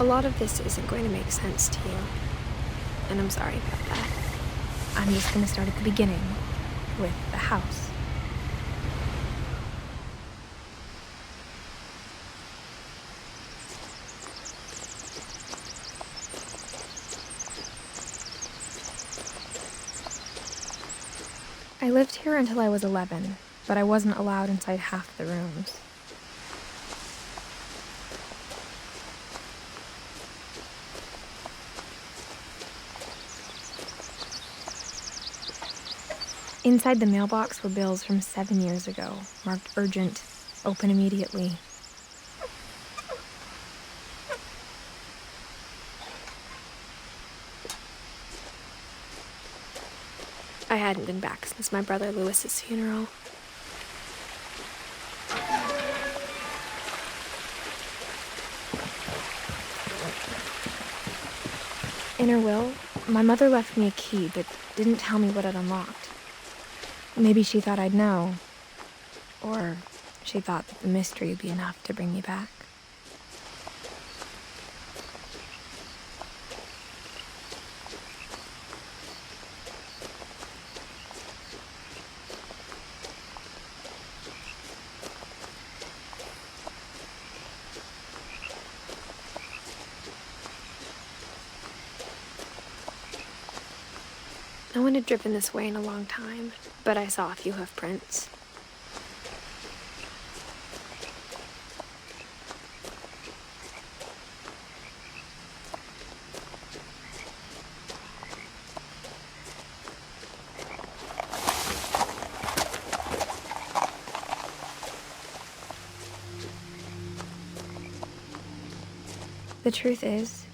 A lot of this isn't going to make sense to you, and I'm sorry about that. I'm just going to start at the beginning, with the house. I lived here until I was 11, but I wasn't allowed inside half the rooms. Inside the mailbox were bills from 7 years ago, marked urgent, open immediately. I hadn't been back since my brother Lewis's funeral. In her will, my mother left me a key, but didn't tell me what it unlocked. Maybe she thought I'd know, or she thought that the mystery would be enough to bring me back. No one had driven this way in a long time, but I saw a few hoof prints. The truth is,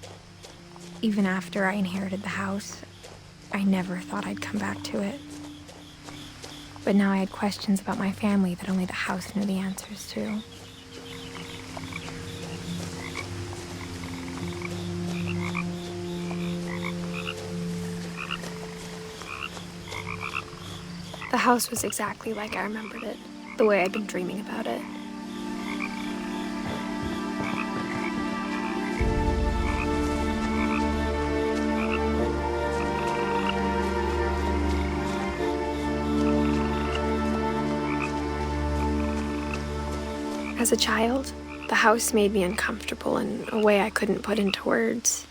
even after I inherited the house, I never thought I'd come back to it. But now I had questions about my family that only the house knew the answers to. The house was exactly like I remembered it, the way I'd been dreaming about it. As a child, the house made me uncomfortable in a way I couldn't put into words.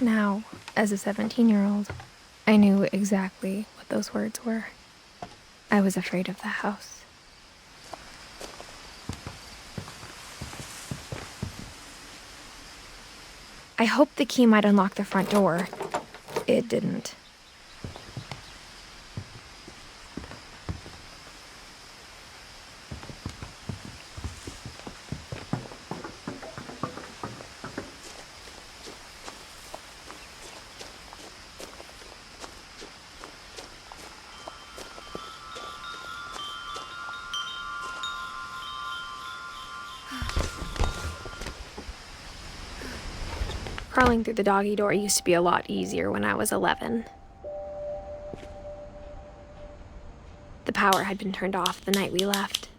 Now, as a 17-year-old, I knew exactly what those words were. I was afraid of the house. I hoped the key might unlock the front door. It didn't. Crawling through the doggy door used to be a lot easier when I was 11. The power had been turned off the night we left.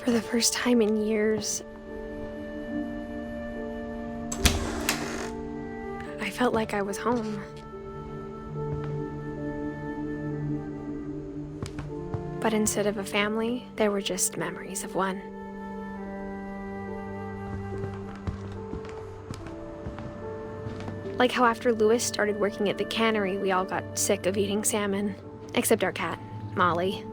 For the first time in years, I felt like I was home. But instead of a family, there were just memories of one. Like how after Lewis started working at the cannery, we all got sick of eating salmon, except our cat, Molly.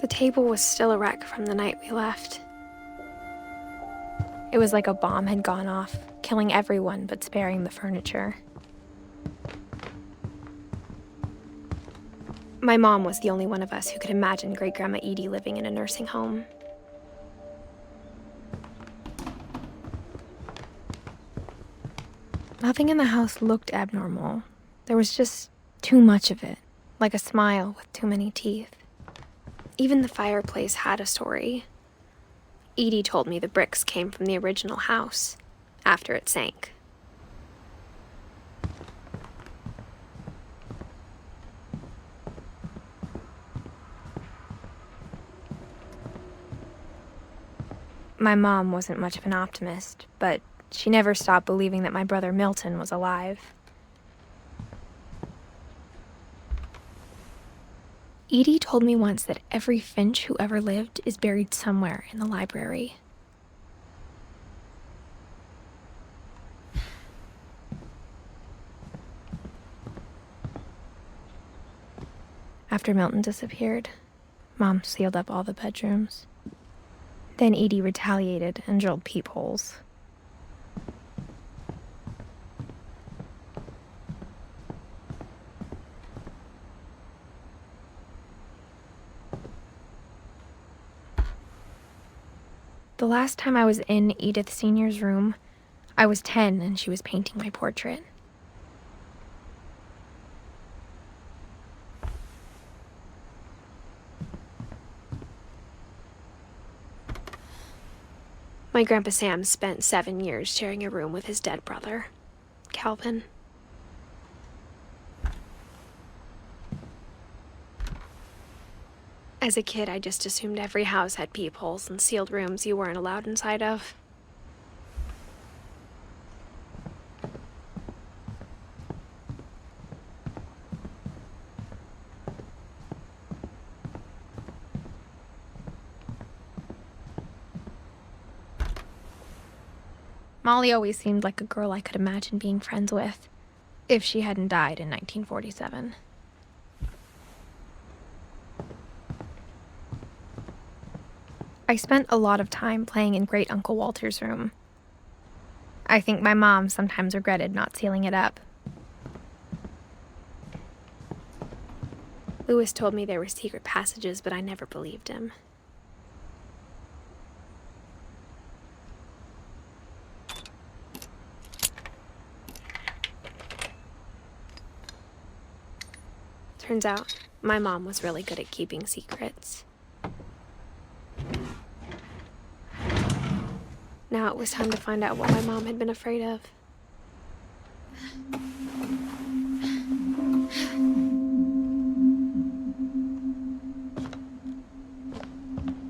The table was still a wreck from the night we left. It was like a bomb had gone off, killing everyone but sparing the furniture. My mom was the only one of us who could imagine Great-Grandma Edie living in a nursing home. Nothing in the house looked abnormal. There was just too much of it, like a smile with too many teeth. Even the fireplace had a story. Edie told me the bricks came from the original house, after it sank. My mom wasn't much of an optimist, but she never stopped believing that my brother Milton was alive. Edie told me once that every Finch who ever lived is buried somewhere in the library. After Milton disappeared, Mom sealed up all the bedrooms. Then Edie retaliated and drilled peepholes. The last time I was in Edith Sr.'s room, I was 10 and she was painting my portrait. My Grandpa Sam spent 7 years sharing a room with his dead brother, Calvin. As a kid, I just assumed every house had peepholes and sealed rooms you weren't allowed inside of. Molly always seemed like a girl I could imagine being friends with, if she hadn't died in 1947. I spent a lot of time playing in Great Uncle Walter's room. I think my mom sometimes regretted not sealing it up. Lewis told me there were secret passages, but I never believed him. Turns out, my mom was really good at keeping secrets. Now it was time to find out what my mom had been afraid of.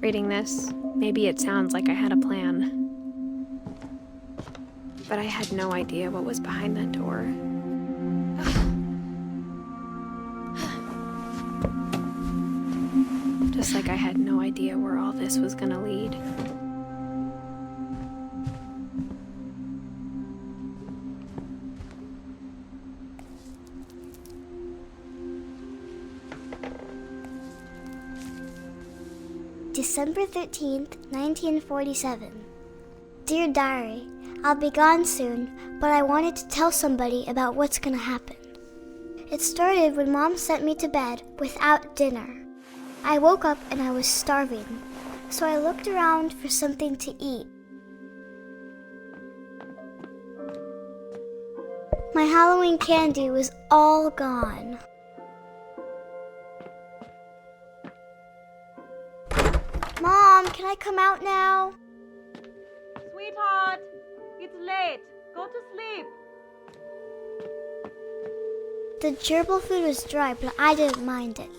Reading this, maybe it sounds like I had a plan. But I had no idea what was behind that door. Just like I had no idea where all this was gonna lead. December 13th, 1947. Dear Diary, I'll be gone soon, but I wanted to tell somebody about what's gonna happen. It started when Mom sent me to bed without dinner. I woke up and I was starving, so I looked around for something to eat. My Halloween candy was all gone. Mom, can I come out now? Sweetheart, it's late. Go to sleep. The gerbil food was dry, but I didn't mind it.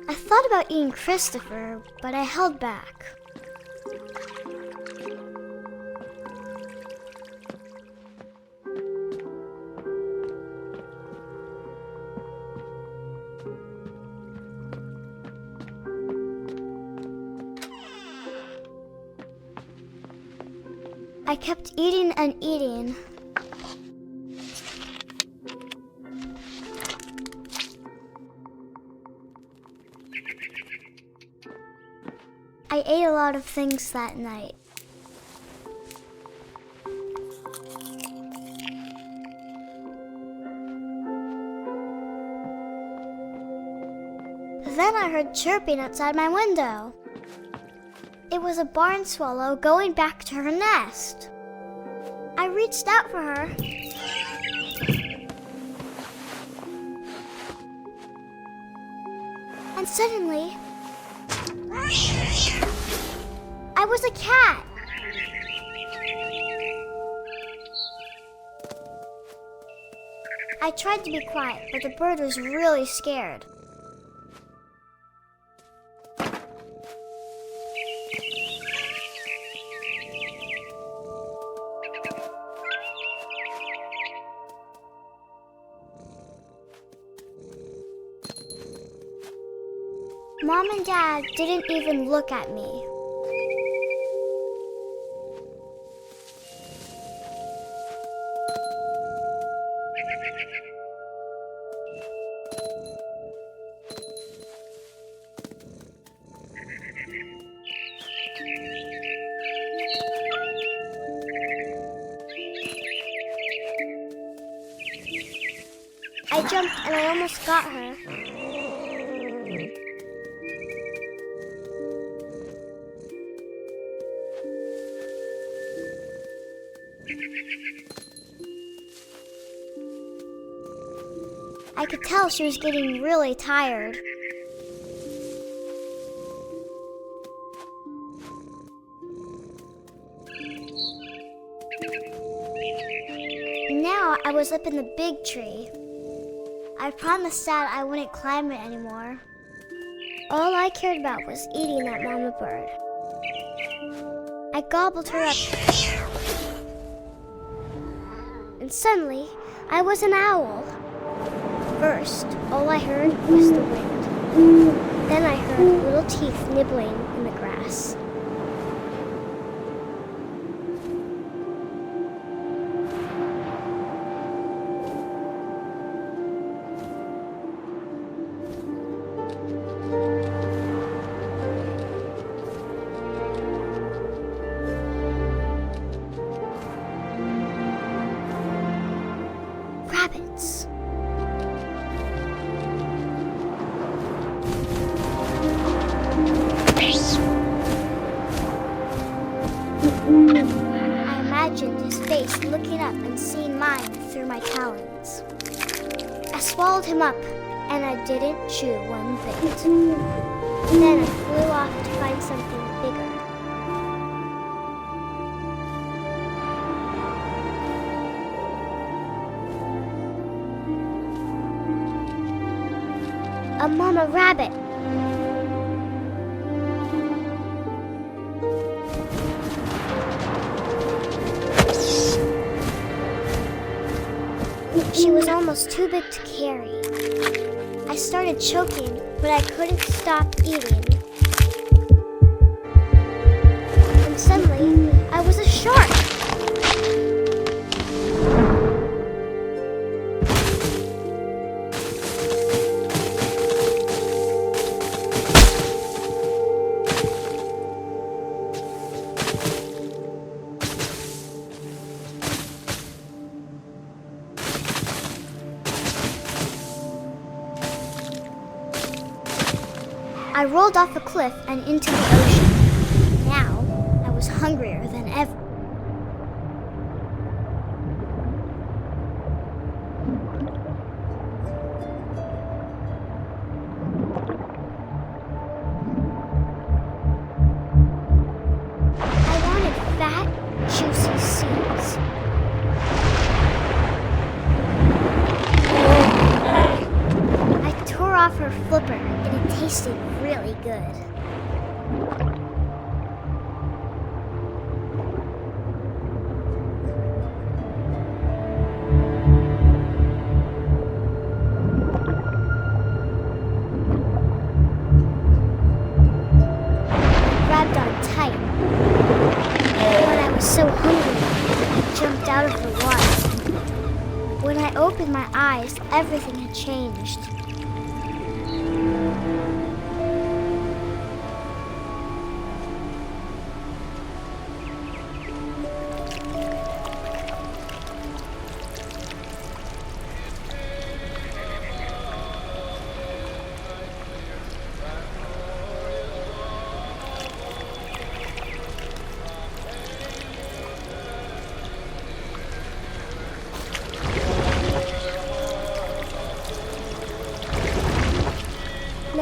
I thought about eating Christopher, but I held back. I kept eating and eating. I ate a lot of things that night. Then I heard chirping outside my window. It was a barn swallow going back to her nest. I reached out for her. And suddenly, I was a cat. I tried to be quiet, but the bird was really scared. Mom and Dad didn't even look at me. I jumped and I almost got her. I could tell she was getting really tired. Now I was up in the big tree. I promised Dad I wouldn't climb it anymore. All I cared about was eating that mama bird. I gobbled her up. And suddenly, I was an owl. First, all I heard was the wind. Then I heard little teeth nibbling in the grass. Rabbits. I imagined his face looking up and seeing mine through my talons. I swallowed him up, and I didn't chew one bit. Then I flew off to find something bigger. A mama rabbit. She was almost too big to carry. I started choking, but I couldn't stop eating. And suddenly, I was a shark. I rolled off a cliff and into the ocean. Now, I was hungrier than ever. I wanted fat, juicy seeds. I tore off her flipper, and it tasted really good. I grabbed on tight. When I was so hungry, I jumped out of the water. When I opened my eyes, everything had changed.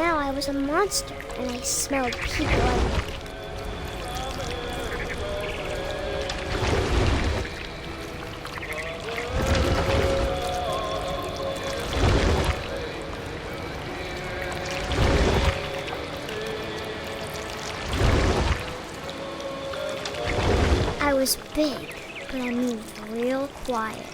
now I was a monster and I smelled pea blood. I was big, but I moved real quiet.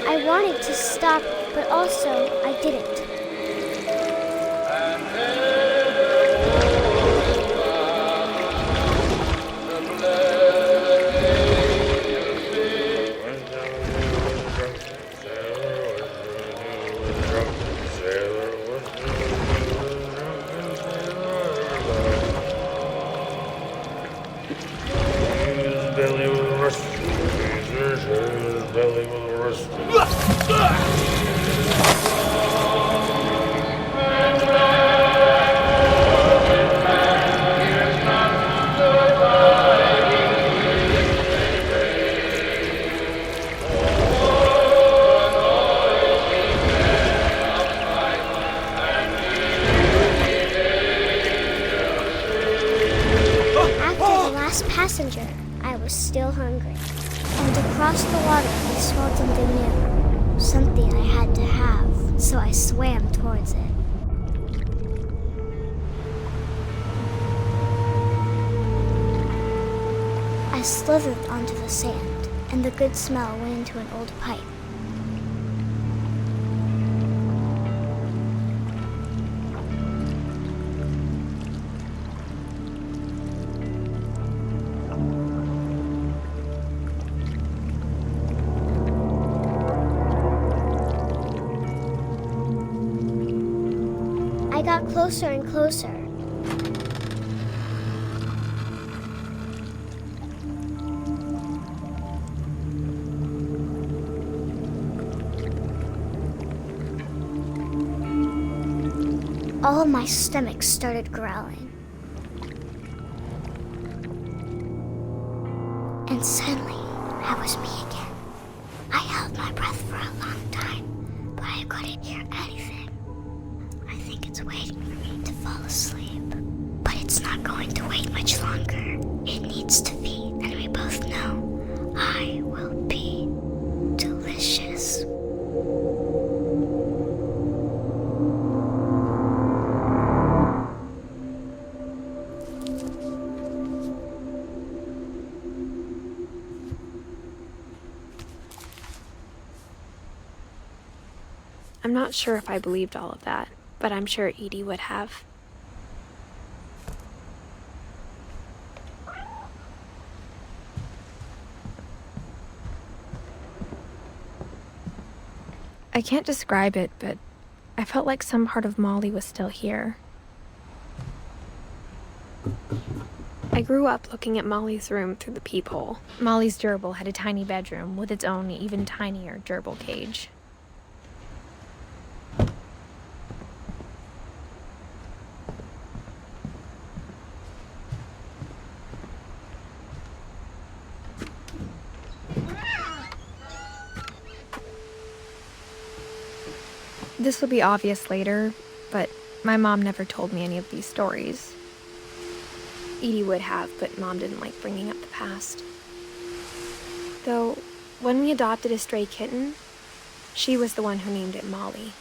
I wanted to stop, but also I didn't. Passenger, I was still hungry. And across the water, I smelled something new. Something I had to have, so I swam towards it. I slithered onto the sand, and the good smell went into an old pipe. I got closer and closer. All of my stomach started growling. And suddenly, I was me again. I held my breath for a long time, but I couldn't hear anything. I think it's waiting for me to fall asleep. But it's not going to wait much longer. It needs to feed, and we both know I will be delicious. I'm not sure if I believed all of that, but I'm sure Edie would have. I can't describe it, but I felt like some part of Molly was still here. I grew up looking at Molly's room through the peephole. Molly's gerbil had a tiny bedroom with its own even tinier gerbil cage. This will be obvious later, but my mom never told me any of these stories. Edie would have, but Mom didn't like bringing up the past. Though, when we adopted a stray kitten, she was the one who named it Molly.